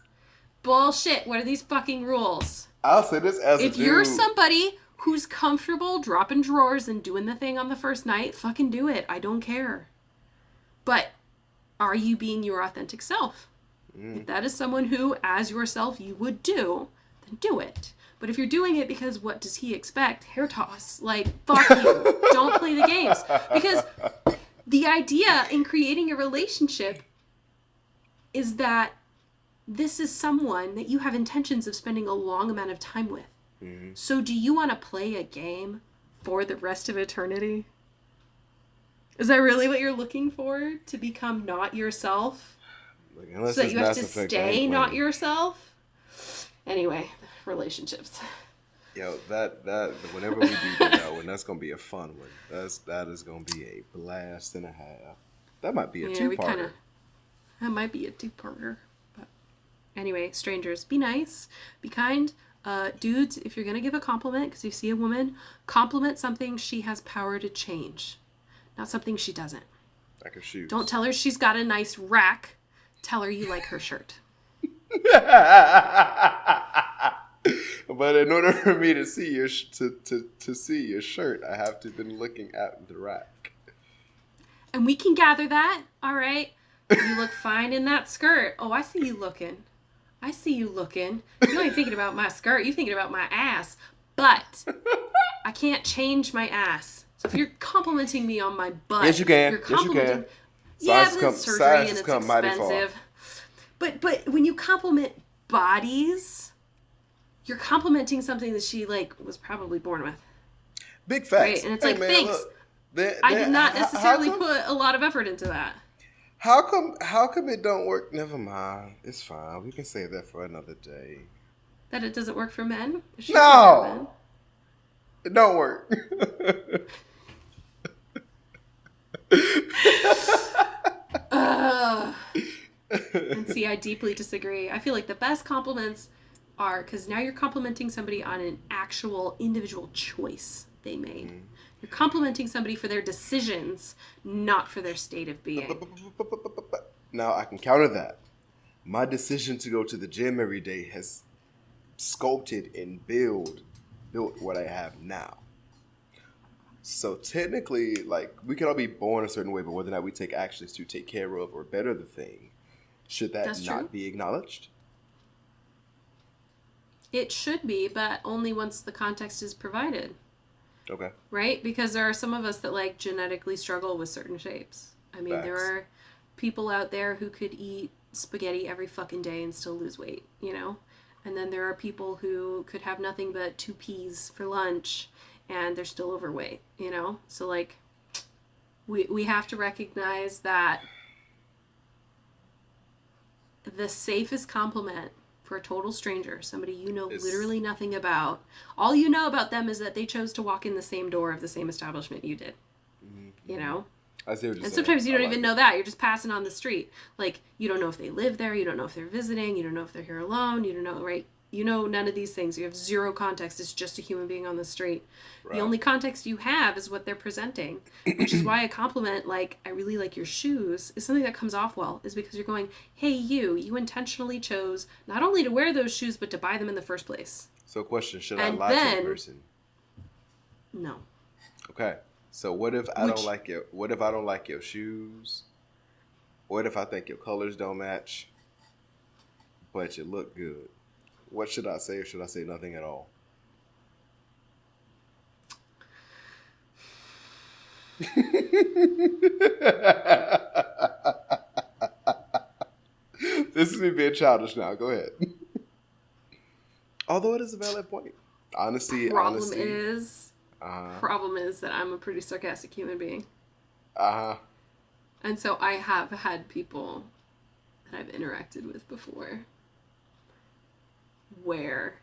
Bullshit. What are these fucking rules? I'll say this as a dude. If you're somebody who's comfortable dropping drawers and doing the thing on the first night, fucking do it. I don't care. But are you being your authentic self? If that is someone who, as yourself, you would do, then do it. But if you're doing it because what does he expect? Hair toss. Like, fuck you. Don't play the games. Because the idea in creating a relationship is that this is someone that you have intentions of spending a long amount of time with. Mm-hmm. So do you want to play a game for the rest of eternity? Is that really what you're looking for? To become not yourself? So that you have to stay not yourself? Anyway, relationships. Yo, that whenever we do that one, that's gonna be a fun one. That is gonna be a blast and a half. That might be a two-parter. That might be a two-parter. But anyway, strangers, be nice, be kind. Dudes, if you're gonna give a compliment because you see a woman, compliment something she has power to change, not something she doesn't. Like her shoes. Don't tell her she's got a nice rack. Tell her you like her shirt. But in order for me to see your to see your shirt, I have to have been looking at the rack. And we can gather that, all right? You look fine in that skirt. Oh, I see you looking. I see you looking. You ain't thinking about my skirt. You're thinking about my ass. But I can't change my ass. So if you're complimenting me on my butt, yes, you can. You're complimenting. Yes, you can. Yeah, but it's surgery and it's expensive. But when you compliment bodies, you're complimenting something that she was probably born with. Big facts. Right? And it's like, man, thanks. I did not necessarily put a lot of effort into that. How come it don't work? Never mind. It's fine. We can save that for another day. That it doesn't work for men? No. It don't work. And see, I deeply disagree. I feel like the best compliments are, because now you're complimenting somebody on an actual individual choice they made. Mm. You're complimenting somebody for their decisions, not for their state of being. Now, I can counter that. My decision to go to the gym every day has sculpted and built what I have now. So technically, we can all be born a certain way, but whether or not we take actions to take care of or better the thing, should that not be acknowledged? It should be, but only once the context is provided. Okay. Right? Because there are some of us that genetically struggle with certain shapes. I mean, Facts. There are people out there who could eat spaghetti every fucking day and still lose weight, And then there are people who could have nothing but 2 peas for lunch and they're still overweight, So we have to recognize that the safest compliment for a total stranger, somebody you know literally nothing about, all you know about them is that they chose to walk in the same door of the same establishment you did. Mm-hmm. I see what you're saying. And sometimes you don't even know that. You're just passing on the street. You don't know if they live there. You don't know if they're visiting. You don't know if they're here alone. You don't know, right? You know none of these things. You have zero context. It's just a human being on the street. Right. The only context you have is what they're presenting, which is why a compliment I really like your shoes is something that comes off well, is because you're going, hey, you intentionally chose not only to wear those shoes, but to buy them in the first place. So question, should I lie to the person? No. Okay. So what if I don't like your shoes? What if I think your colors don't match, but you look good? What should I say, or should I say nothing at all? This is me being childish now. Go ahead. Although it is a valid point. Honesty. Problem is that I'm a pretty sarcastic human being. And so I have had people that I've interacted with before where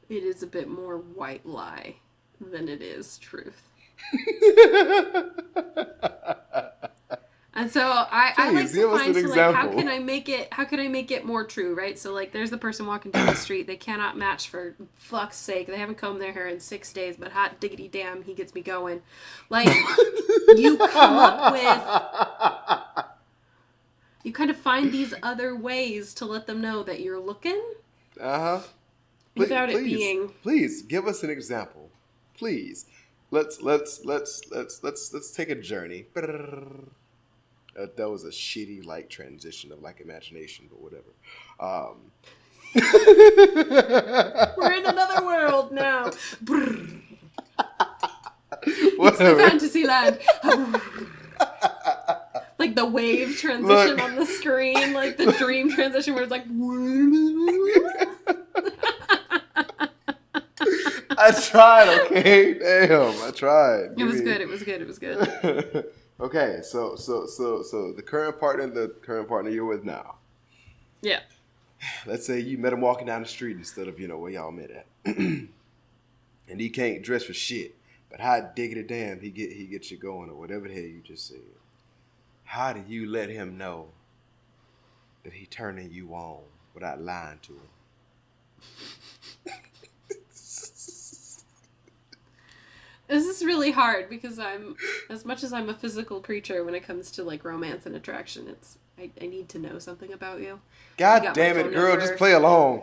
it is a bit more white lie than it is truth. And so I like Please, to give us find, an so like, how example. can I make it more true, right? So like there's the person walking down the street, they cannot match for fuck's sake. They haven't combed their hair in 6 days, but hot diggity damn, he gets me going. Like you come up with you kind of find these other ways to let them know that you're looking Uh-huh. without it Please, being please give us an example. Please. Let's take a journey. That was a shitty like transition of like imagination, but whatever. we're in another world now. It's the Whatever. fantasy land. Like the wave transition Look. on the screen, like the dream transition where it's like. I tried, okay? Damn, I tried. It was good. It was good. It was good. Okay, so the current partner you're with now. Yeah. Let's say you met him walking down the street instead of, where y'all met at. And he can't dress for shit. But how diggity damn he gets you going or whatever the hell you just said. How do you let him know that he turning you on without lying to him? This is really hard because as much as I'm a physical creature when it comes to like romance and attraction, I need to know something about you. God damn it, girl, just play along.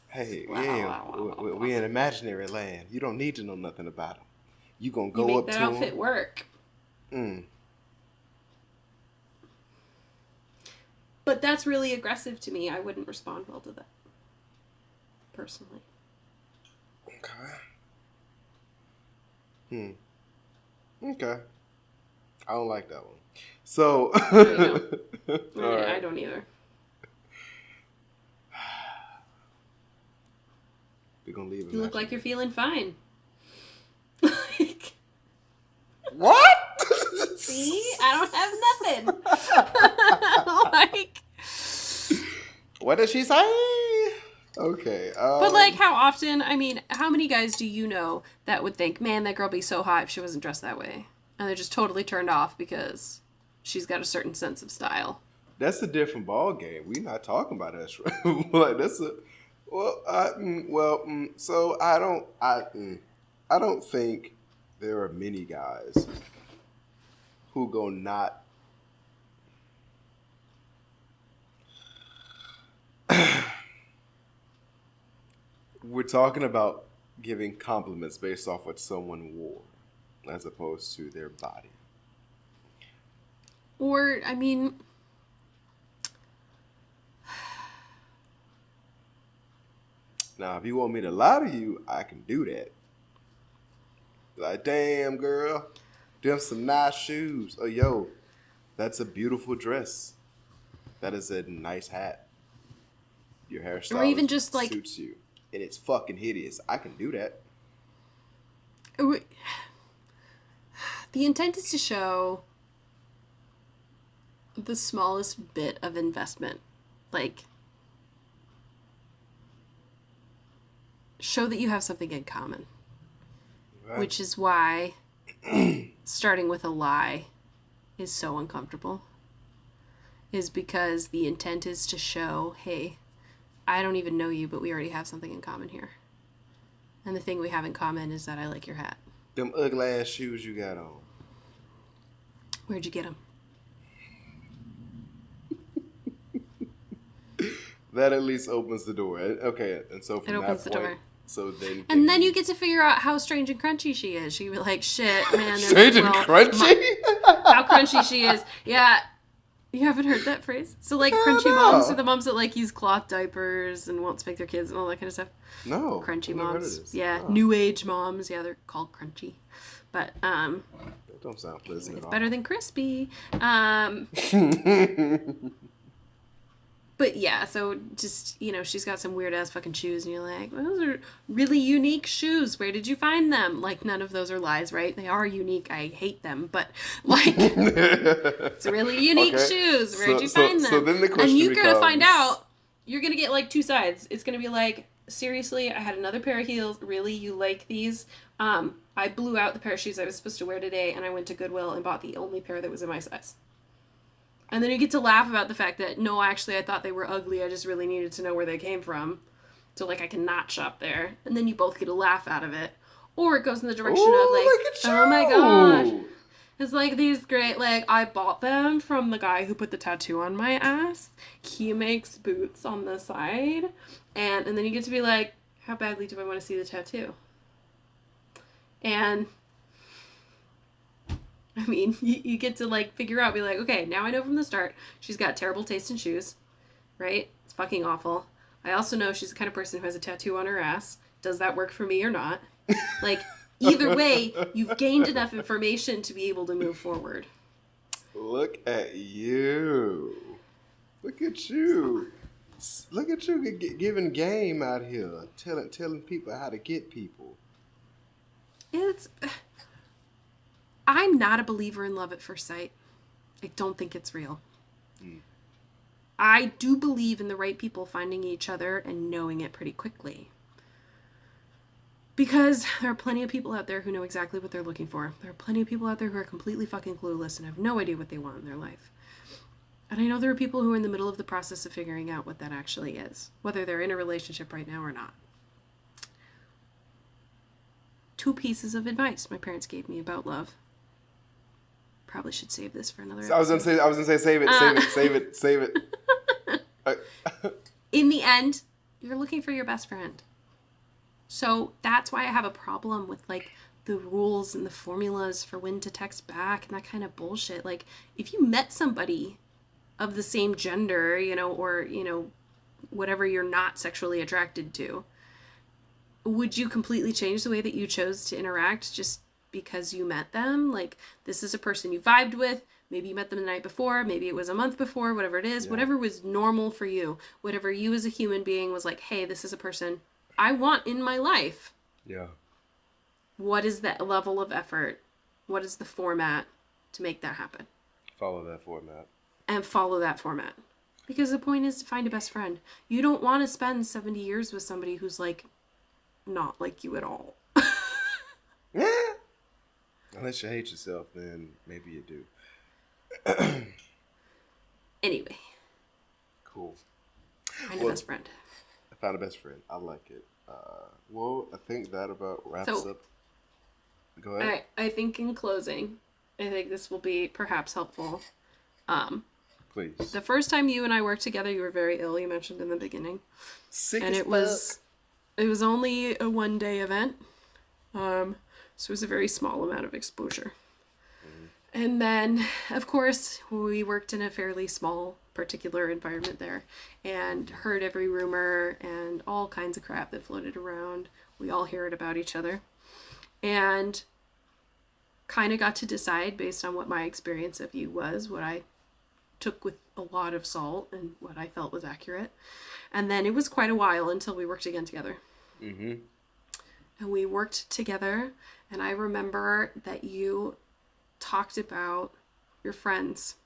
Hey, we in imaginary land. You don't need to know nothing about him. You gonna go up to him. You make that outfit work. But that's really aggressive to me. I wouldn't respond well to that. Personally. Okay. Okay. I don't like that one. So. I don't either. We're gonna leave. You look like you're feeling fine. What? See, I don't have nothing. Like. What did she say? Okay. But like, how often? I mean, how many guys do you know that would think, "Man, that girl would be so hot if she wasn't dressed that way," and they're just totally turned off because she's got a certain sense of style? That's a different ball game. We're not talking about that. Like that's a. So I don't think there are many guys who go not. We're talking about giving compliments based off what someone wore, as opposed to their body. Or, I mean, now if you want me to lie to you, I can do that. Like, damn, girl, them some nice shoes. Oh, yo, that's a beautiful dress. That is a nice hat. Your hairstyle or even just like suits you. And it's fucking hideous. I can do that. The intent is to show the smallest bit of investment. Like, show that you have something in common. Right. Which is why starting with a lie is so uncomfortable. Is because the intent is to show, hey, I don't even know you, but we already have something in common here. And the thing we have in common is that I like your hat. Them ugly ass shoes you got on. Where'd you get them? That at least opens the door. Okay, and so from it opens that the point, door. So then, and then you get to figure out how strange and crunchy she is. She'd be like, shit, man. Strange and crunchy? How crunchy she is. Yeah. You haven't heard that phrase? So, like, crunchy moms are the moms that, like, use cloth diapers and won't spank their kids and all that kind of stuff. No. Crunchy moms. Yeah. Oh. New age moms. Yeah, they're called crunchy. But, that don't sound pleasant at all. It's better than crispy. But, yeah, so just, she's got some weird-ass fucking shoes, and you're like, well, those are really unique shoes. Where did you find them? Like, none of those are lies, right? They are unique. I hate them, but, like, it's really unique shoes. Where did you find them? So then the question and you're going to find out, you're going to get, like, two sides. It's going to be like, seriously, I had another pair of heels. Really, you like these? I blew out the pair of shoes I was supposed to wear today, and I went to Goodwill and bought the only pair that was in my size. And then you get to laugh about the fact that, no, actually, I thought they were ugly. I just really needed to know where they came from. So, like, I can not shop there. And then you both get a laugh out of it. Or it goes in the direction of, like, look at you. oh my gosh. It's like these great, like, I bought them from the guy who put the tattoo on my ass. He makes boots on the side. And then you get to be like, how badly do I want to see the tattoo? And, I mean, you get to, like, figure out, be like, okay, now I know from the start she's got terrible taste in shoes, right? It's fucking awful. I also know she's the kind of person who has a tattoo on her ass. Does that work for me or not? Like, either way, you've gained enough information to be able to move forward. Look at you. Look at you. Look at you giving game out here. Telling people how to get people. I'm not a believer in love at first sight. I don't think it's real. I do believe in the right people finding each other and knowing it pretty quickly. Because there are plenty of people out there who know exactly what they're looking for. There are plenty of people out there who are completely fucking clueless and have no idea what they want in their life. And I know there are people who are in the middle of the process of figuring out what that actually is, whether they're in a relationship right now or not. 2 pieces of advice my parents gave me about love. Probably should save this for another episode. I was gonna say, save it. In the end, you're looking for your best friend. So that's why I have a problem with, like, the rules and the formulas for when to text back and that kind of bullshit. Like, if you met somebody of the same gender, or, whatever you're not sexually attracted to, would you completely change the way that you chose to interact just because you met them? Like, this is a person you vibed with. Maybe you met them the night before. Maybe it was a month before, whatever it is. Yeah. Whatever was normal for you. Whatever you as a human being was like, hey, this is a person I want in my life. Yeah. What is that level of effort? What is the format to make that happen? Follow that format. And follow that format. Because the point is to find a best friend. You don't want to spend 70 years with somebody who's, like, not like you at all. Yeah. Unless you hate yourself, then maybe you do. Anyway. Cool. Find a best friend. I found a best friend. I like it. Well, I think that about wraps up. Go ahead. I think in closing, I think this will be perhaps helpful. Please. The first time you and I worked together, you were very ill. You mentioned in the beginning. Sick and as it was only a 1-day event. So it was a very small amount of exposure. Mm-hmm. And then, of course, we worked in a fairly small, particular environment there and heard every rumor and all kinds of crap that floated around. We all hear it about each other. And kind of got to decide based on what my experience of you was, what I took with a lot of salt and what I felt was accurate. And then it was quite a while until we worked again together. Mm-hmm. And we worked together, and I remember that you talked about your friends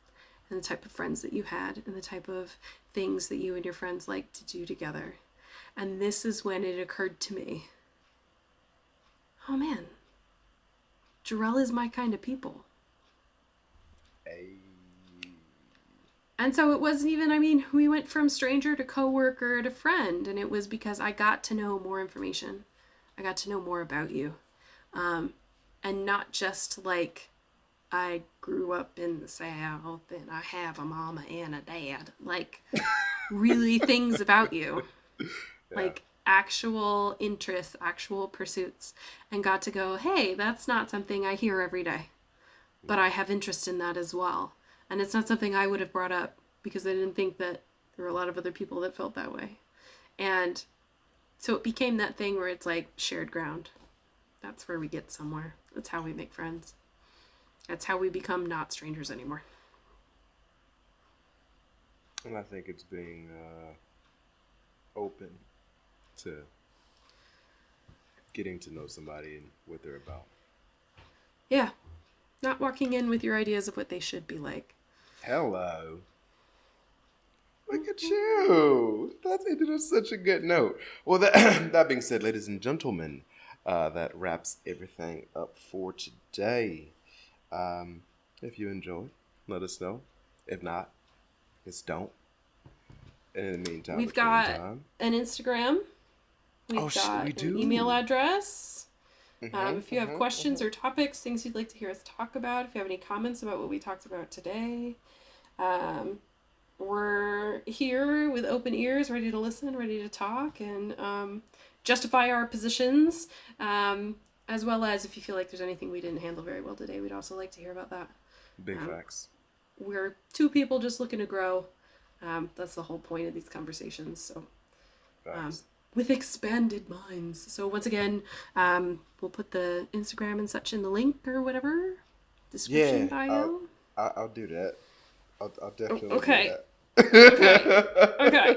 and the type of friends that you had and the type of things that you and your friends liked to do together. And this is when it occurred to me, oh man, Jarrell is my kind of people. Hey. And so it wasn't even, we went from stranger to coworker to friend, and it was because I got to know more information. I got to know more about you. And not just like I grew up in the South and I have a mama and a dad. Like, really things about you. Yeah. Like, actual interests, actual pursuits. And got to go, hey, that's not something I hear every day. But I have interest in that as well. And it's not something I would have brought up because I didn't think that there were a lot of other people that felt that way. And so it became that thing where it's like shared ground. That's where we get somewhere. That's how we make friends. That's how we become not strangers anymore. And I think it's being open to getting to know somebody and what they're about. Yeah. Not walking in with your ideas of what they should be like. Hello. Look at you. That's ended on such a good note. Well, that being said, ladies and gentlemen, that wraps everything up for today. If you enjoyed, let us know. If not, just don't. And in the meantime, We've got an Instagram. We've got we an do. email address. If you have questions or topics, things you'd like to hear us talk about, if you have any comments about what we talked about today, we're here with open ears, ready to listen, ready to talk, and justify our positions, as well as if you feel like there's anything we didn't handle very well today, we'd also like to hear about that. Big facts. We're two people just looking to grow. That's the whole point of these conversations. So, with expanded minds. So once again, we'll put the Instagram and such in the link or whatever description bio. I'll do that. I'll definitely do okay. that. Okay.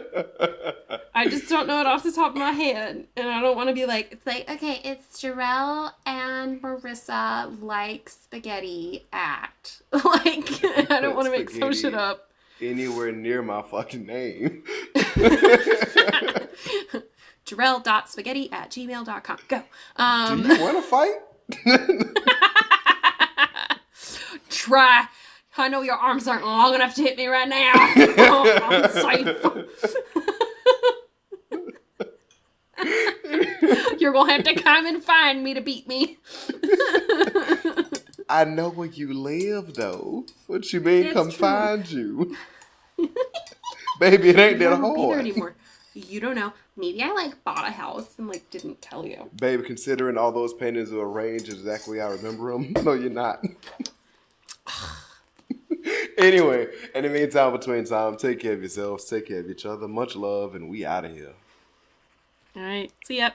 I just don't know it off the top of my head, and I don't want to be like, it's like, okay, it's Jarrell and Marissa like spaghetti at. Like, I don't want to make some shit up. Anywhere near my fucking name. Jarrell.spaghetti@gmail.com. Go. Do you want to fight? Try. I know your arms aren't long enough to hit me right now. Oh, I'm safe. You're going to have to come and find me to beat me. I know where you live, though. What you mean, come find you? Baby, it ain't that hard. Be there anymore. You don't know. Maybe I bought a house and didn't tell you. Baby, considering all those paintings are arranged exactly how I remember them, no, you're not. Anyway, in the meantime, between time, take care of yourselves, take care of each other. Much love, and we out of here. All right. See ya.